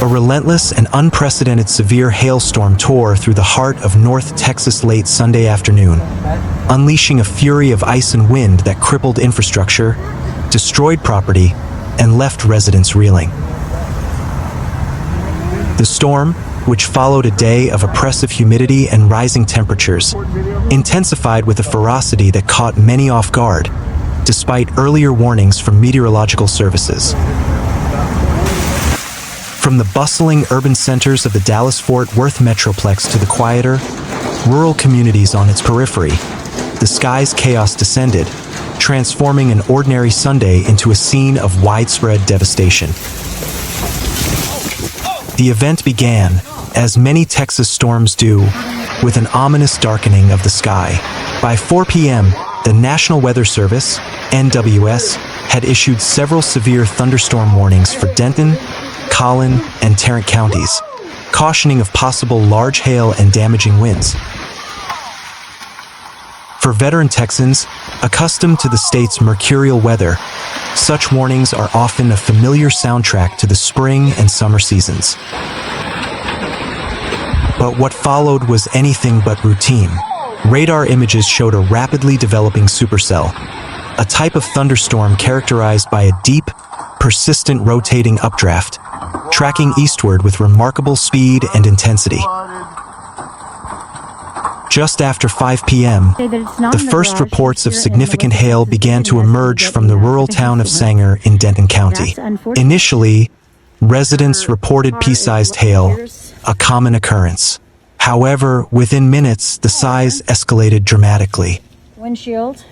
A relentless and unprecedented severe hailstorm tore through the heart of North Texas late Sunday afternoon, unleashing a fury of ice and wind that crippled infrastructure, destroyed property, and left residents reeling. The storm, which followed a day of oppressive humidity and rising temperatures, intensified with a ferocity that caught many off guard, despite earlier warnings from meteorological services. From the bustling urban centers of the Dallas-Fort Worth Metroplex to the quieter, rural communities on its periphery, the sky's chaos descended, transforming an ordinary Sunday into a scene of widespread devastation. The event began, as many Texas storms do, with an ominous darkening of the sky. By 4 p.m., the National Weather Service, NWS, had issued several severe thunderstorm warnings for Denton, Collin, and Tarrant counties, cautioning of possible large hail and damaging winds. For veteran Texans, accustomed to the state's mercurial weather, such warnings are often a familiar soundtrack to the spring and summer seasons. But what followed was anything but routine. Radar images showed a rapidly developing supercell, a type of thunderstorm characterized by a deep, persistent rotating updraft, tracking eastward with remarkable speed and intensity. Just after 5 p.m., the first reports of significant hail began to emerge from the rural town of Sanger in Denton County. Initially, residents reported pea-sized hail, a common occurrence. However, within minutes, the size escalated dramatically. Windshield.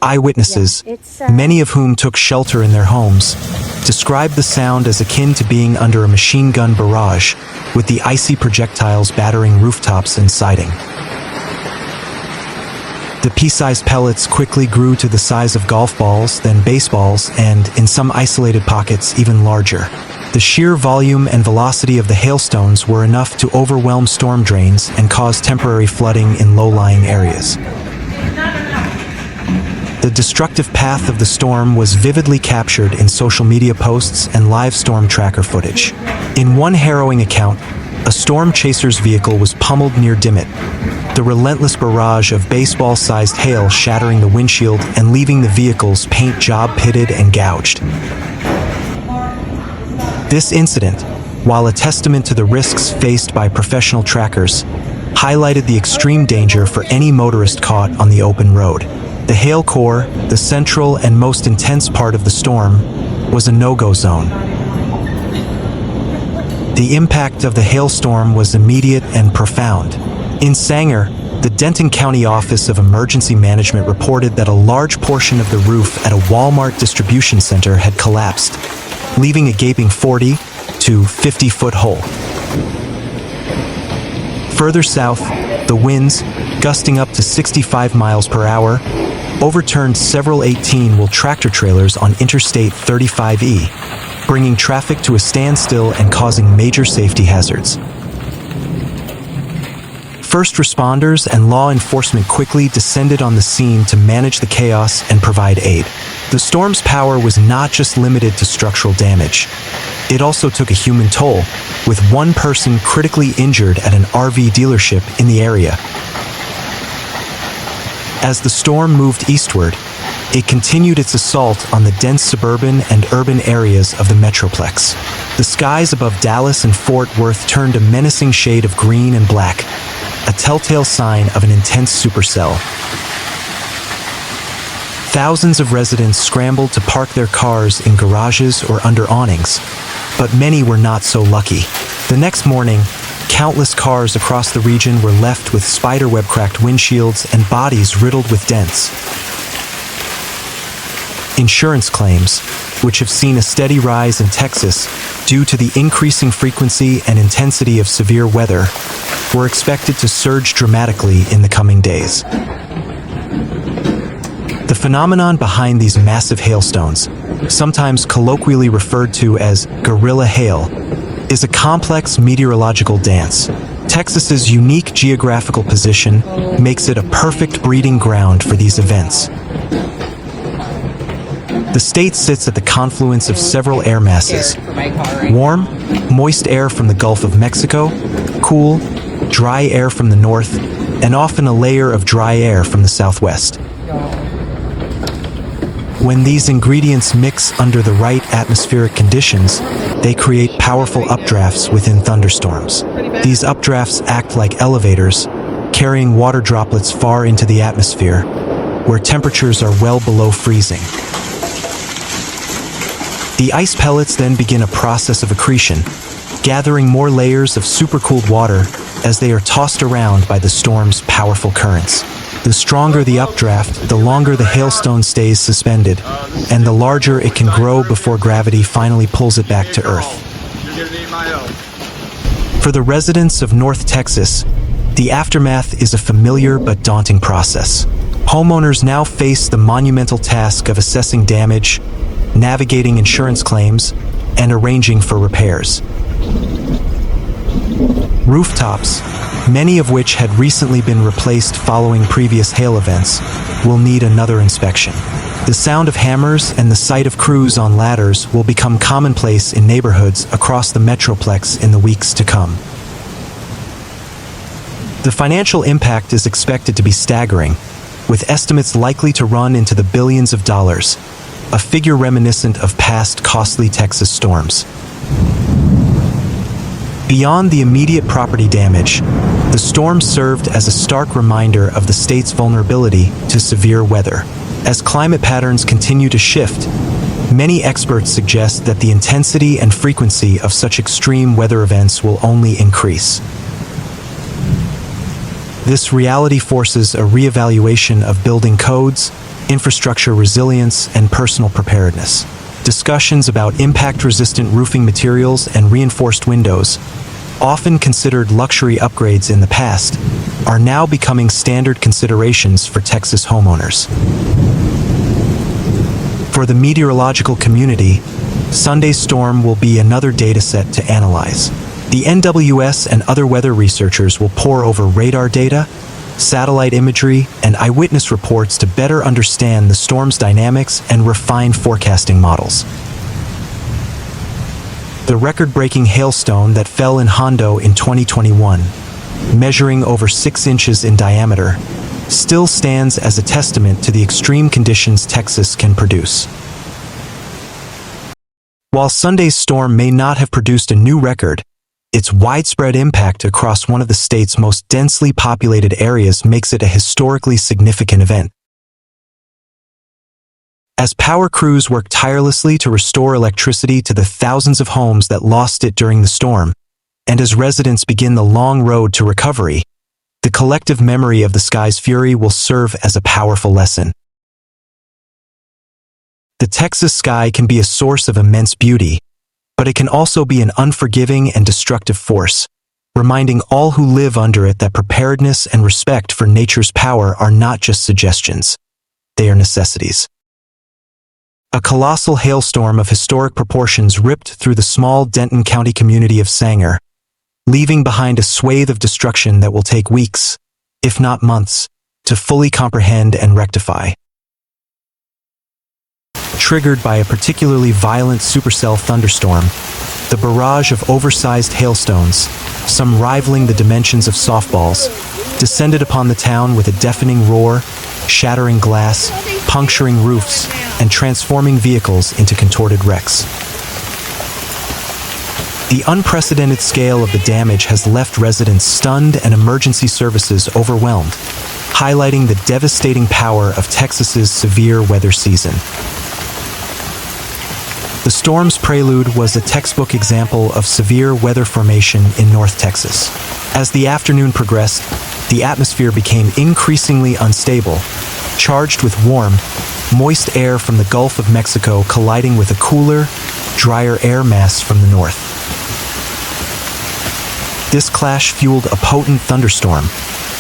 Eyewitnesses, many of whom took shelter in their homes, described the sound as akin to being under a machine gun barrage, with the icy projectiles battering rooftops and siding. The pea-sized pellets quickly grew to the size of golf balls, then baseballs, and, in some isolated pockets, even larger. The sheer volume and velocity of the hailstones were enough to overwhelm storm drains and cause temporary flooding in low-lying areas. The destructive path of the storm was vividly captured in social media posts and live storm tracker footage. In one harrowing account, a storm chaser's vehicle was pummeled near Dimmitt, the relentless barrage of baseball-sized hail shattering the windshield and leaving the vehicle's paint job pitted and gouged. This incident, while a testament to the risks faced by professional trackers, highlighted the extreme danger for any motorist caught on the open road. The hail core, the central and most intense part of the storm, was a no-go zone. The impact of the hailstorm was immediate and profound. In Sanger, the Denton County Office of Emergency Management reported that a large portion of the roof at a Walmart distribution center had collapsed, leaving a gaping 40 to 50-foot hole. Further south, the winds, gusting up to 65 miles per hour, overturned several 18-wheel tractor trailers on Interstate 35E, bringing traffic to a standstill and causing major safety hazards. First responders and law enforcement quickly descended on the scene to manage the chaos and provide aid. The storm's power was not just limited to structural damage. It also took a human toll, with one person critically injured at an RV dealership in the area. As the storm moved eastward, it continued its assault on the dense suburban and urban areas of the Metroplex. The skies above Dallas and Fort Worth turned a menacing shade of green and black, a telltale sign of an intense supercell. Thousands of residents scrambled to park their cars in garages or under awnings, but many were not so lucky. The next morning, countless cars across the region were left with spiderweb-cracked windshields and bodies riddled with dents. Insurance claims, which have seen a steady rise in Texas due to the increasing frequency and intensity of severe weather, were expected to surge dramatically in the coming days. The phenomenon behind these massive hailstones, sometimes colloquially referred to as gorilla hail, is a complex meteorological dance. Texas's unique geographical position makes it a perfect breeding ground for these events. The state sits at the confluence of several air masses. Warm, moist air from the Gulf of Mexico, cool, dry air from the north, and often a layer of dry air from the southwest. When these ingredients mix under the right atmospheric conditions, they create powerful updrafts within thunderstorms. These updrafts act like elevators, carrying water droplets far into the atmosphere, where temperatures are well below freezing. The ice pellets then begin a process of accretion, gathering more layers of supercooled water as they are tossed around by the storm's powerful currents. The stronger the updraft, the longer the hailstone stays suspended, and the larger it can grow before gravity finally pulls it back to Earth. For the residents of North Texas, the aftermath is a familiar but daunting process. Homeowners now face the monumental task of assessing damage, navigating insurance claims, and arranging for repairs. Rooftops, many of which had recently been replaced following previous hail events, will need another inspection. The sound of hammers and the sight of crews on ladders will become commonplace in neighborhoods across the Metroplex in the weeks to come. The financial impact is expected to be staggering, with estimates likely to run into the billions of dollars, a figure reminiscent of past costly Texas storms. Beyond the immediate property damage, the storm served as a stark reminder of the state's vulnerability to severe weather. As climate patterns continue to shift, many experts suggest that the intensity and frequency of such extreme weather events will only increase. This reality forces a reevaluation of building codes, infrastructure resilience, and personal preparedness. Discussions about impact-resistant roofing materials and reinforced windows, often considered luxury upgrades in the past, are now becoming standard considerations for Texas homeowners. For the meteorological community, Sunday's storm will be another dataset to analyze. The NWS and other weather researchers will pore over radar data, satellite imagery, and eyewitness reports to better understand the storm's dynamics and refine forecasting models. The record-breaking hailstone that fell in Hondo in 2021, measuring over 6 inches in diameter, still stands as a testament to the extreme conditions Texas can produce. While Sunday's storm may not have produced a new record, its widespread impact across one of the state's most densely populated areas makes it a historically significant event. As power crews work tirelessly to restore electricity to the thousands of homes that lost it during the storm, and as residents begin the long road to recovery, the collective memory of the sky's fury will serve as a powerful lesson. The Texas sky can be a source of immense beauty, but it can also be an unforgiving and destructive force, reminding all who live under it that preparedness and respect for nature's power are not just suggestions, they are necessities. A colossal hailstorm of historic proportions ripped through the small Denton County community of Sanger, leaving behind a swathe of destruction that will take weeks, if not months, to fully comprehend and rectify. Triggered by a particularly violent supercell thunderstorm, the barrage of oversized hailstones, some rivaling the dimensions of softballs, descended upon the town with a deafening roar, shattering glass, puncturing roofs, and transforming vehicles into contorted wrecks. The unprecedented scale of the damage has left residents stunned and emergency services overwhelmed, highlighting the devastating power of Texas's severe weather season. The storm's prelude was a textbook example of severe weather formation in North Texas. As the afternoon progressed, the atmosphere became increasingly unstable, charged with warm, moist air from the Gulf of Mexico colliding with a cooler, drier air mass from the north. This clash fueled a potent thunderstorm,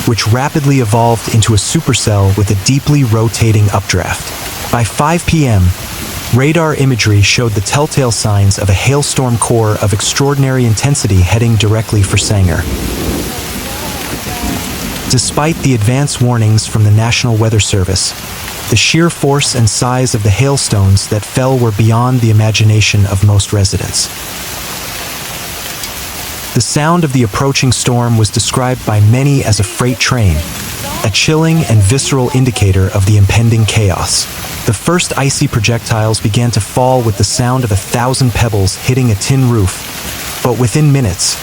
which rapidly evolved into a supercell with a deeply rotating updraft. By 5 p.m., radar imagery showed the telltale signs of a hailstorm core of extraordinary intensity heading directly for Sanger. Despite the advance warnings from the National Weather Service, the sheer force and size of the hailstones that fell were beyond the imagination of most residents. The sound of the approaching storm was described by many as a freight train, a chilling and visceral indicator of the impending chaos. The first icy projectiles began to fall with the sound of 1,000 pebbles hitting a tin roof, but within minutes,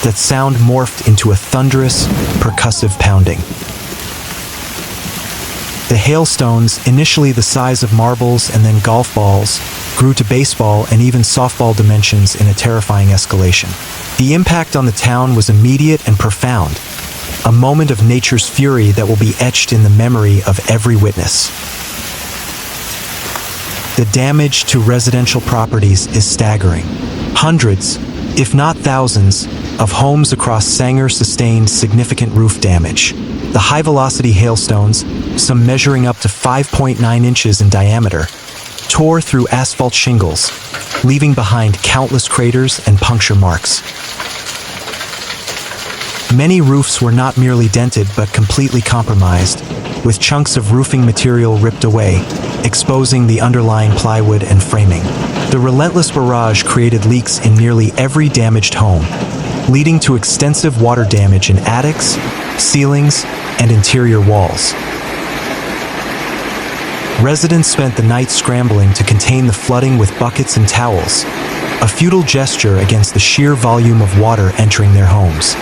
that sound morphed into a thunderous, percussive pounding. The hailstones, initially the size of marbles and then golf balls, grew to baseball and even softball dimensions in a terrifying escalation. The impact on the town was immediate and profound, a moment of nature's fury that will be etched in the memory of every witness. The damage to residential properties is staggering. Hundreds, if not thousands, of homes across Sanger sustained significant roof damage. The high-velocity hailstones, some measuring up to 5.9 inches in diameter, tore through asphalt shingles, leaving behind countless craters and puncture marks. Many roofs were not merely dented but completely compromised, with chunks of roofing material ripped away, exposing the underlying plywood and framing. The relentless barrage created leaks in nearly every damaged home, leading to extensive water damage in attics, ceilings, and interior walls. Residents spent the night scrambling to contain the flooding with buckets and towels, a futile gesture against the sheer volume of water entering their homes.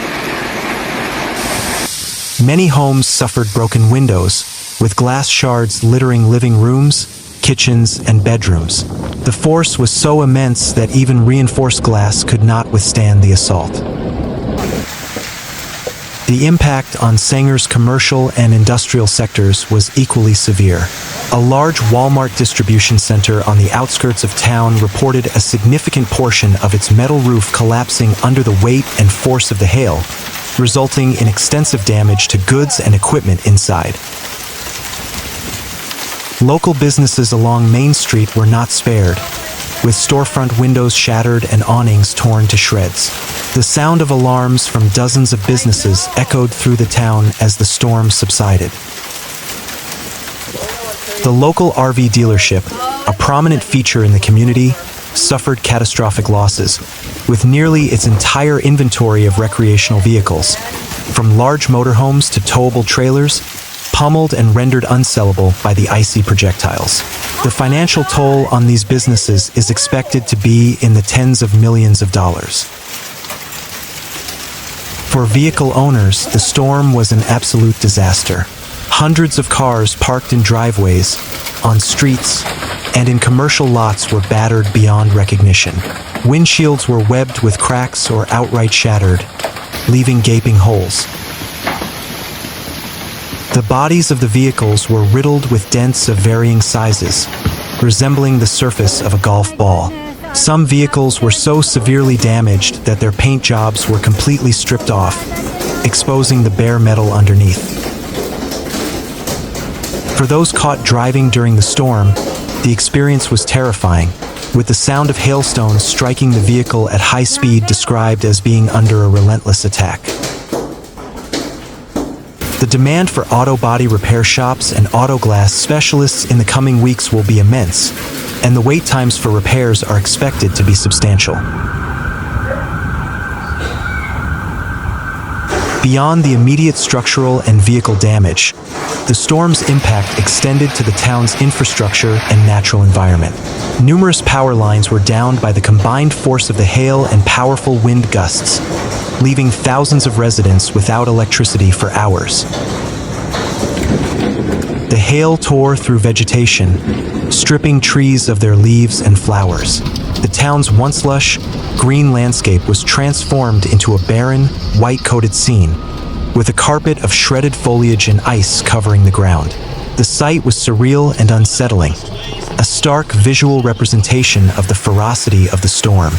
Many homes suffered broken windows, with glass shards littering living rooms, kitchens, and bedrooms. The force was so immense that even reinforced glass could not withstand the assault. The impact on Sanger's commercial and industrial sectors was equally severe. A large Walmart distribution center on the outskirts of town reported a significant portion of its metal roof collapsing under the weight and force of the hail, resulting in extensive damage to goods and equipment inside. Local businesses along Main Street were not spared, with storefront windows shattered and awnings torn to shreds. The sound of alarms from dozens of businesses echoed through the town as the storm subsided. The local RV dealership, a prominent feature in the community, suffered catastrophic losses, with nearly its entire inventory of recreational vehicles, from large motorhomes to towable trailers, pummeled and rendered unsellable by the icy projectiles. The financial toll on these businesses is expected to be in the tens of millions of dollars. For vehicle owners, the storm was an absolute disaster. Hundreds of cars parked in driveways, on streets, and in commercial lots were battered beyond recognition. Windshields were webbed with cracks or outright shattered, leaving gaping holes. The bodies of the vehicles were riddled with dents of varying sizes, resembling the surface of a golf ball. Some vehicles were so severely damaged that their paint jobs were completely stripped off, exposing the bare metal underneath. For those caught driving during the storm, the experience was terrifying, with the sound of hailstones striking the vehicle at high speed described as being under a relentless attack. The demand for auto body repair shops and auto glass specialists in the coming weeks will be immense, and the wait times for repairs are expected to be substantial. Beyond the immediate structural and vehicle damage, the storm's impact extended to the town's infrastructure and natural environment. Numerous power lines were downed by the combined force of the hail and powerful wind gusts, leaving thousands of residents without electricity for hours. The hail tore through vegetation, stripping trees of their leaves and flowers. The town's once lush, green landscape was transformed into a barren, white-coated scene, with a carpet of shredded foliage and ice covering the ground. The sight was surreal and unsettling, a stark visual representation of the ferocity of the storm.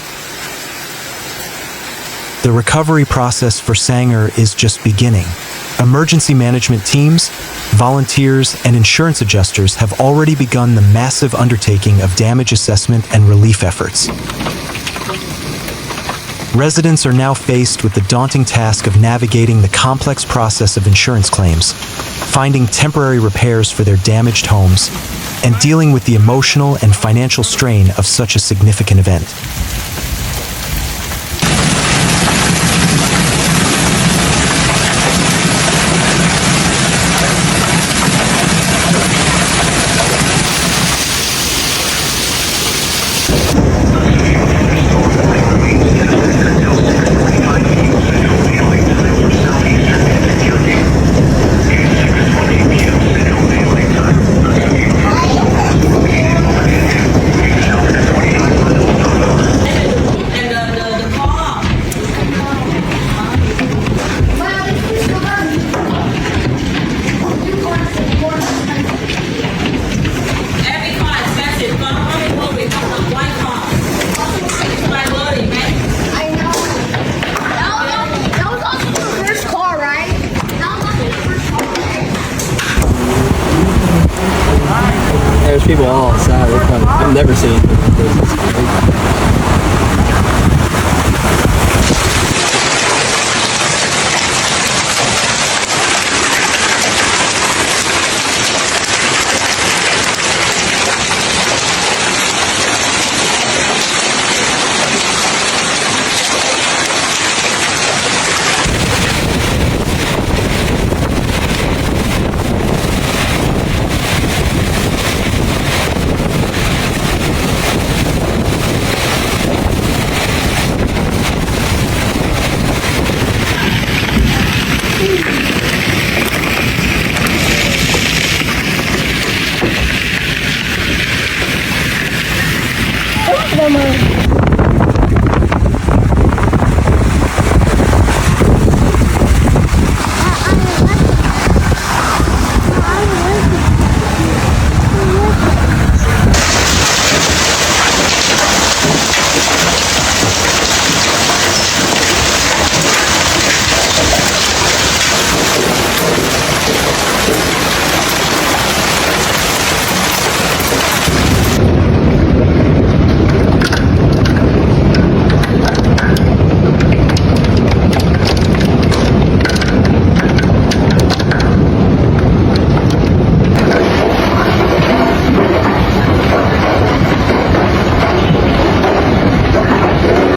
The recovery process for Sanger is just beginning. Emergency management teams, volunteers, and insurance adjusters have already begun the massive undertaking of damage assessment and relief efforts. Residents are now faced with the daunting task of navigating the complex process of insurance claims, finding temporary repairs for their damaged homes, and dealing with the emotional and financial strain of such a significant event. There's people all outside. I've never seen anything like this.